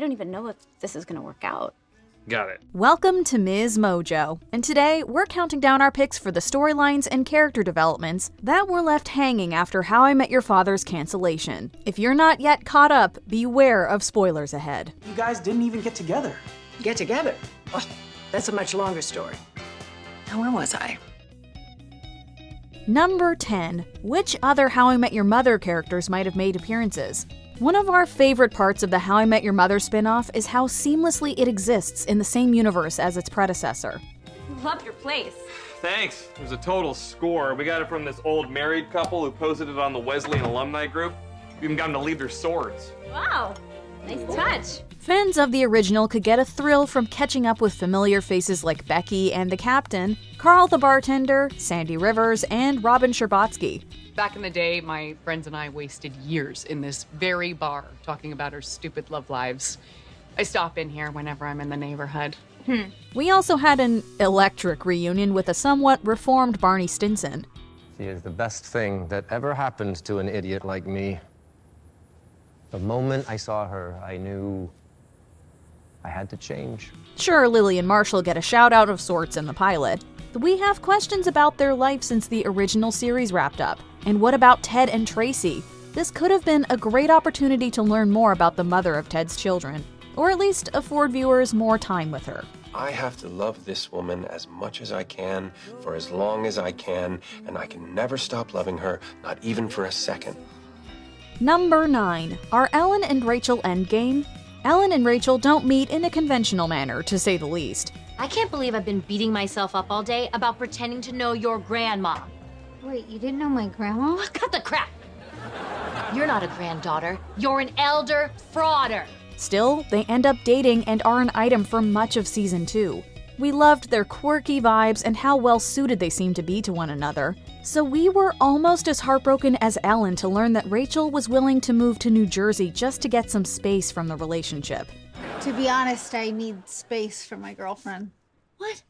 we don't even know if this is gonna work out. Got it. Welcome to MsMojo, and today we're counting down our picks for the storylines and character developments that were left hanging after How I Met Your Father's cancellation. If you're not yet caught up, beware of spoilers ahead. You guys didn't even get together. Get together? Well, that's a much longer story. Now, where was I? Number 10. Which other How I Met Your Mother characters might have made appearances? One of our favorite parts of the How I Met Your Mother spin-off is how seamlessly it exists in the same universe as its predecessor. Love your place. Thanks. It was a total score. We got it from this old married couple who posted it on the Wesleyan alumni group. We even got them to leave their swords. Wow, nice touch. Fans of the original could get a thrill from catching up with familiar faces like Becky and the Captain, Carl the bartender, Sandy Rivers, and Robin Scherbatsky. Back in the day, my friends and I wasted years in this very bar talking about our stupid love lives. I stop in here whenever I'm in the neighborhood. We also had an electric reunion with a somewhat reformed Barney Stinson. She is the best thing that ever happened to an idiot like me. The moment I saw her, I knew I had to change. Sure, Lily and Marshall get a shout-out of sorts in the pilot, but we have questions about their life since the original series wrapped up. And what about Ted and Tracy? This could have been a great opportunity to learn more about the mother of Ted's children, or at least afford viewers more time with her. I have to love this woman as much as I can, for as long as I can, and I can never stop loving her, not even for a second. Number 9. Are Ellen and Rachel endgame? Ellen and Rachel don't meet in a conventional manner, to say the least. I can't believe I've been beating myself up all day about pretending to know your grandma. Wait, you didn't know my grandma? Cut the crap! You're not a granddaughter. You're an elder frauder. Still, they end up dating and are an item for much of season 2. We loved their quirky vibes and how well suited they seemed to be to one another. So we were almost as heartbroken as Ellen to learn that Rachel was willing to move to New Jersey just to get some space from the relationship. To be honest, I need space from my girlfriend. What?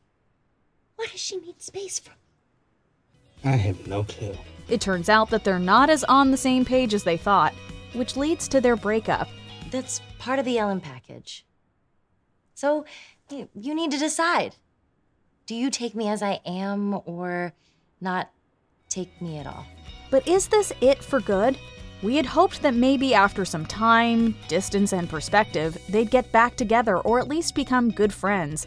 What does she need space from? I have no clue. It turns out that they're not as on the same page as they thought, which leads to their breakup. That's part of the Ellen package. So, you need to decide. Do you take me as I am, or not take me at all? But is this it for good? We had hoped that maybe after some time, distance, and perspective, they'd get back together or at least become good friends.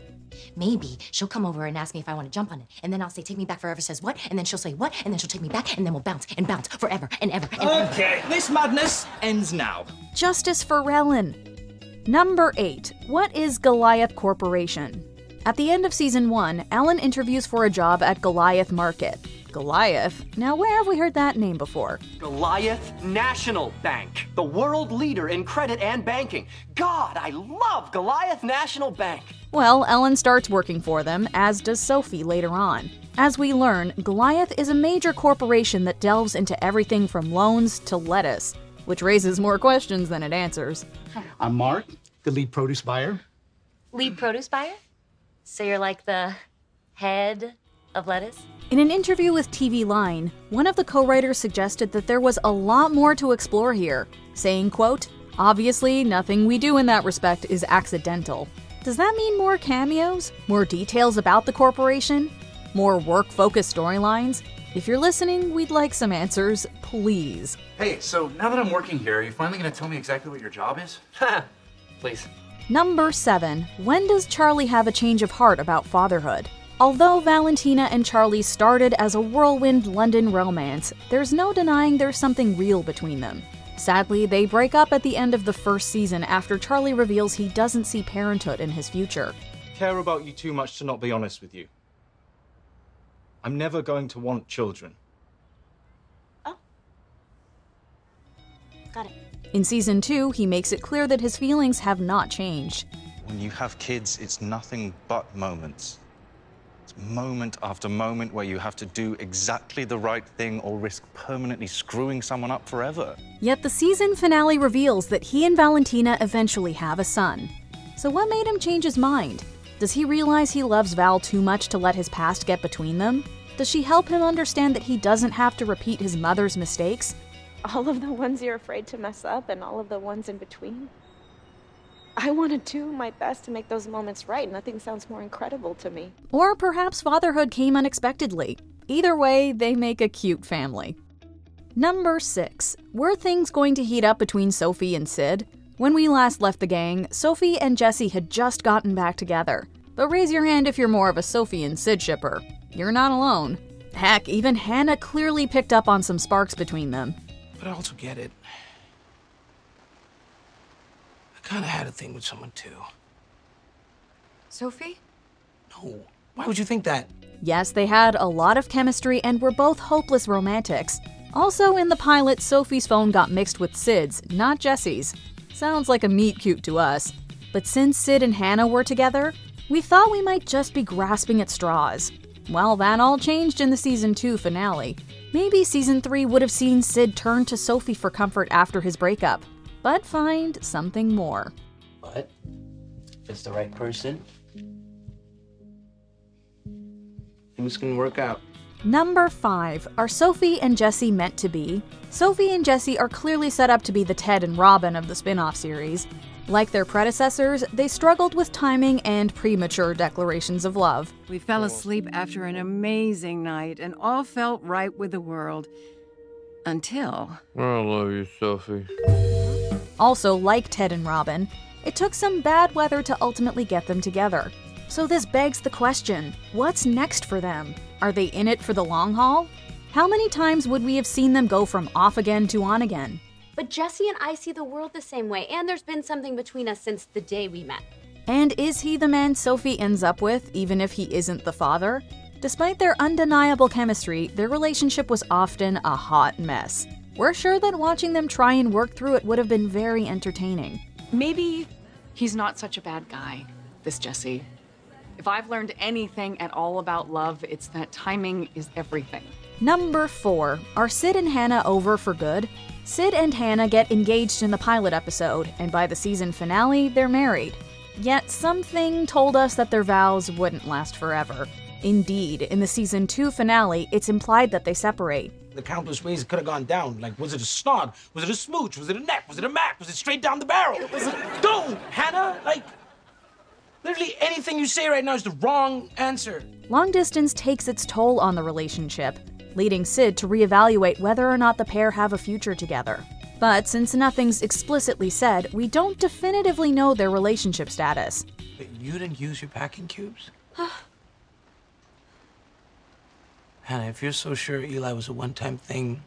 Maybe she'll come over and ask me if I want to jump on it, and then I'll say, take me back forever says what, and then she'll say what, and then she'll take me back, and then we'll bounce and bounce forever and ever and ever. Okay, this madness ends now. Justice for Ellen. Number 8. What is Goliath Corporation? At the end of season 1, Ellen interviews for a job at Goliath Market. Goliath? Now where have we heard that name before? Goliath National Bank, the world leader in credit and banking. God, I love Goliath National Bank. Well, Ellen starts working for them, as does Sophie later on. As we learn, Goliath is a major corporation that delves into everything from loans to lettuce, which raises more questions than it answers. I'm Mark, the lead produce buyer. Lead produce buyer? So you're like the head of lettuce? In an interview with TV Line, one of the co-writers suggested that there was a lot more to explore here, saying, quote, "Obviously, nothing we do in that respect is accidental." Does that mean more cameos? More details about the corporation? More work-focused storylines? If you're listening, we'd like some answers, please. Hey, so now that I'm working here, are you finally gonna tell me exactly what your job is? Ha! Please. Number 7. When does Charlie have a change of heart about fatherhood? Although Valentina and Charlie started as a whirlwind London romance, there's no denying there's something real between them. Sadly, they break up at the end of the first season after Charlie reveals he doesn't see parenthood in his future. I care about you too much to not be honest with you. I'm never going to want children. Oh. Got it. In season 2, he makes it clear that his feelings have not changed. When you have kids, it's nothing but moments. It's moment after moment where you have to do exactly the right thing or risk permanently screwing someone up forever. Yet the season finale reveals that he and Valentina eventually have a son. So what made him change his mind? Does he realize he loves Val too much to let his past get between them? Does she help him understand that he doesn't have to repeat his mother's mistakes? All of the ones you're afraid to mess up and all of the ones in between. I want to do my best to make those moments right. Nothing sounds more incredible to me. Or perhaps fatherhood came unexpectedly. Either way, they make a cute family. Number 6. Were things going to heat up between Sophie and Sid? When we last left the gang, Sophie and Jesse had just gotten back together. But raise your hand if you're more of a Sophie and Sid shipper. You're not alone. Heck, even Hannah clearly picked up on some sparks between them. But I also get it. I kind of had a thing with someone too. Sophie? No. Why would you think that? Yes, they had a lot of chemistry and were both hopeless romantics. Also, in the pilot, Sophie's phone got mixed with Sid's, not Jesse's. Sounds like a meet-cute to us. But since Sid and Hannah were together, we thought we might just be grasping at straws. Well, that all changed in the Season 2 finale. Maybe Season 3 would have seen Sid turn to Sophie for comfort after his breakup, but find something more. But if it's the right person, things can work out. Number 5. Are Sophie and Jesse meant to be? Sophie and Jesse are clearly set up to be the Ted and Robin of the spin-off series. Like their predecessors, they struggled with timing and premature declarations of love. We fell asleep after an amazing night and all felt right with the world. Until... I love you, Sophie. Also, like Ted and Robin, it took some bad weather to ultimately get them together. So this begs the question, what's next for them? Are they in it for the long haul? How many times would we have seen them go from off again to on again? But Jesse and I see the world the same way, and there's been something between us since the day we met. And is he the man Sophie ends up with, even if he isn't the father? Despite their undeniable chemistry, their relationship was often a hot mess. We're sure that watching them try and work through it would have been very entertaining. Maybe he's not such a bad guy, this Jesse. If I've learned anything at all about love, it's that timing is everything. Number 4. Are Sid and Hannah over for good? Sid and Hannah get engaged in the pilot episode, and by the season finale, they're married. Yet something told us that their vows wouldn't last forever. Indeed, in the season 2 finale, it's implied that they separate. The countless ways it could have gone down. Like, was it a snog? Was it a smooch? Was it a neck? Was it a mac? Was it straight down the barrel? It was Don't, Hannah! Like, literally anything you say right now is the wrong answer. Long distance takes its toll on the relationship, leading Sid to reevaluate whether or not the pair have a future together. But since nothing's explicitly said, we don't definitively know their relationship status. But you didn't use your packing cubes? Hannah, if you're so sure Eli was a one-time thing,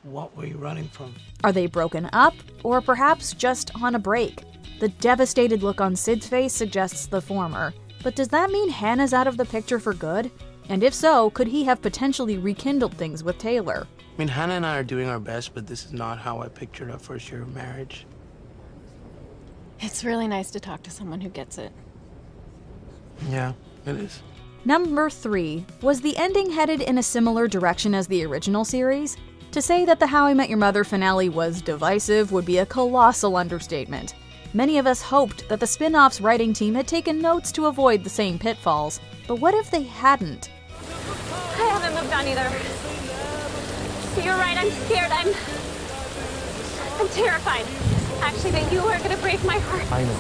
what were you running from? Are they broken up, or perhaps just on a break? The devastated look on Sid's face suggests the former. But does that mean Hannah's out of the picture for good? And if so, could he have potentially rekindled things with Taylor? I mean, Hannah and I are doing our best, but this is not how I pictured our first year of marriage. It's really nice to talk to someone who gets it. Yeah, it is. Number 3. Was the ending headed in a similar direction as the original series? To say that the How I Met Your Mother finale was divisive would be a colossal understatement. Many of us hoped that the spin-off's writing team had taken notes to avoid the same pitfalls. But what if they hadn't? I haven't moved on either. You're right, I'm scared. I'm terrified. Actually, that you are gonna break my heart. I know,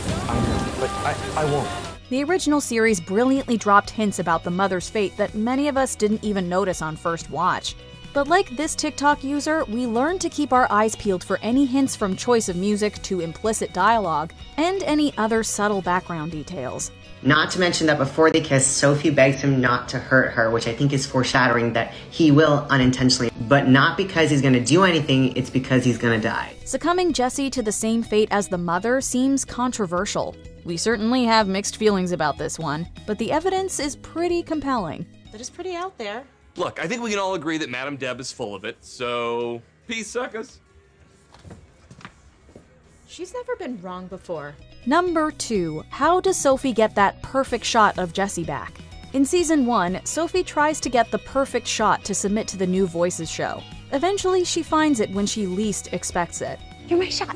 but I won't. The original series brilliantly dropped hints about the mother's fate that many of us didn't even notice on first watch. But like this TikTok user, we learned to keep our eyes peeled for any hints from choice of music to implicit dialogue, and any other subtle background details. Not to mention that before they kiss, Sophie begs him not to hurt her, which I think is foreshadowing that he will unintentionally, but not because he's gonna do anything, it's because he's gonna die. Succumbing Jesse to the same fate as the mother seems controversial. We certainly have mixed feelings about this one, but the evidence is pretty compelling. That is pretty out there. Look, I think we can all agree that Madam Deb is full of it, so peace, suckers. She's never been wrong before. Number 2. How does Sophie get that perfect shot of Jesse back? In Season 1, Sophie tries to get the perfect shot to submit to the New Voices show. Eventually, she finds it when she least expects it. You're my shot.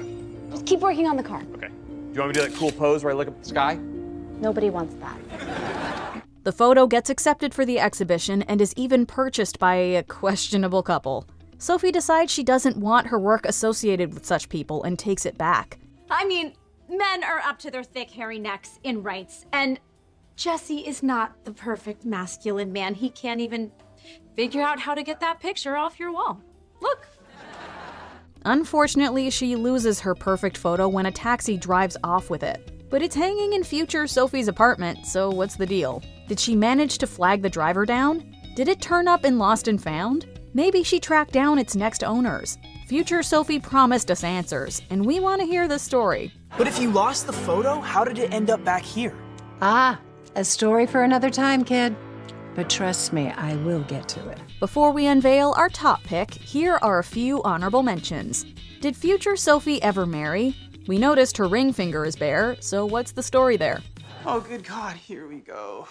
Just keep working on the car. Okay. Do you want me to do that cool pose where I look up at the sky? Nobody wants that. The photo gets accepted for the exhibition and is even purchased by a questionable couple. Sophie decides she doesn't want her work associated with such people and takes it back. I mean, men are up to their thick, hairy necks in rights, and Jesse is not the perfect masculine man. He can't even figure out how to get that picture off your wall. Look. Unfortunately, she loses her perfect photo when a taxi drives off with it. But it's hanging in future Sophie's apartment, so what's the deal? Did she manage to flag the driver down? Did it turn up in Lost and Found? Maybe she tracked down its next owners. Future Sophie promised us answers, and we want to hear the story. But if you lost the photo, how did it end up back here? Ah, a story for another time, kid. But trust me, I will get to it. Before we unveil our top pick, here are a few honorable mentions. Did future Sophie ever marry? We noticed her ring finger is bare, so what's the story there? Oh, good God, here we go.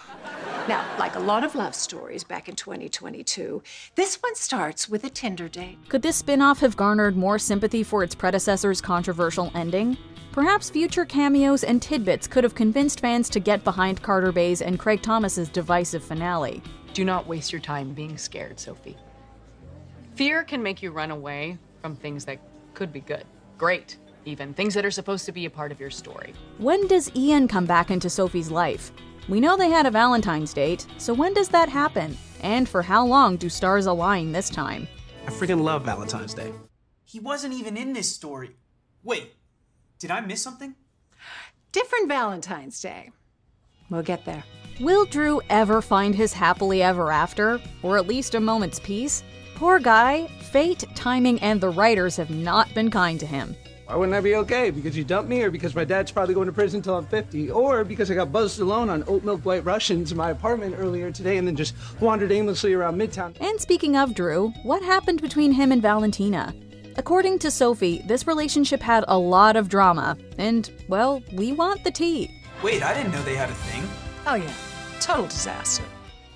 Now, like a lot of love stories back in 2022, this one starts with a Tinder date. Could this spin-off have garnered more sympathy for its predecessor's controversial ending? Perhaps future cameos and tidbits could have convinced fans to get behind Carter Bay's and Craig Thomas's divisive finale. Do not waste your time being scared, Sophie. Fear can make you run away from things that could be good, great, even things that are supposed to be a part of your story. When does Ian come back into Sophie's life? We know they had a Valentine's date, so when does that happen? And for how long do stars align this time? I freaking love Valentine's Day. He wasn't even in this story. Wait, did I miss something? Different Valentine's Day. We'll get there. Will Drew ever find his happily ever after? Or at least a moment's peace? Poor guy, fate, timing, and the writers have not been kind to him. Why wouldn't I be okay? Because you dumped me, or because my dad's probably going to prison until I'm 50, or because I got buzzed alone on oat milk white Russians in my apartment earlier today and then just wandered aimlessly around Midtown. And speaking of Drew, what happened between him and Valentina? According to Sophie, this relationship had a lot of drama, and, well, we want the tea. Wait, I didn't know they had a thing. Oh yeah, total disaster.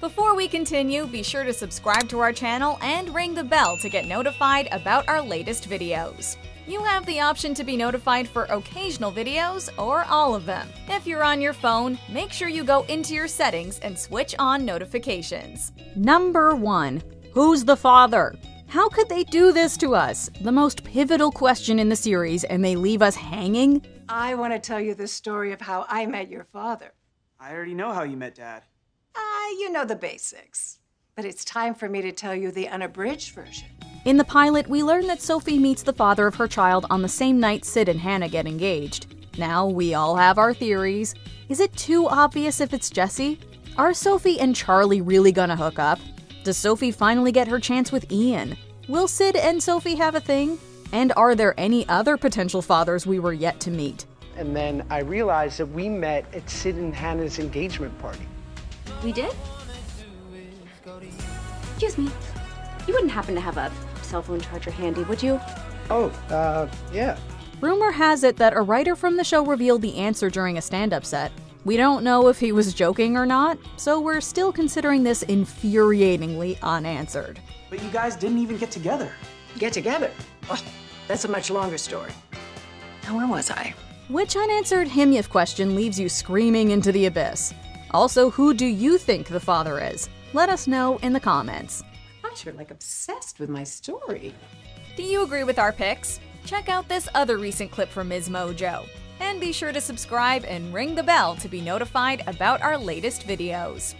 Before we continue, be sure to subscribe to our channel and ring the bell to get notified about our latest videos. You have the option to be notified for occasional videos or all of them. If you're on your phone, make sure you go into your settings and switch on notifications. Number 1. Who's the father? How could they do this to us? The most pivotal question in the series, and they leave us hanging? I want to tell you the story of how I met your father. I already know how you met Dad. You know the basics. But it's time for me to tell you the unabridged version. In the pilot, we learn that Sophie meets the father of her child on the same night Sid and Hannah get engaged. Now, we all have our theories. Is it too obvious if it's Jesse? Are Sophie and Charlie really gonna hook up? Does Sophie finally get her chance with Ian? Will Sid and Sophie have a thing? And are there any other potential fathers we were yet to meet? And then I realized that we met at Sid and Hannah's engagement party. We did? Excuse me. You wouldn't happen to have a cell phone charger handy, would you? Oh, yeah. Rumor has it that a writer from the show revealed the answer during a stand-up set. We don't know if he was joking or not, so we're still considering this infuriatingly unanswered. But you guys didn't even get together. Get together? Oh, that's a much longer story. Now, where was I? Which unanswered HIMYF question leaves you screaming into the abyss? Also, who do you think the father is? Let us know in the comments. I thought you were like obsessed with my story. Do you agree with our picks? Check out this other recent clip from MsMojo. And be sure to subscribe and ring the bell to be notified about our latest videos.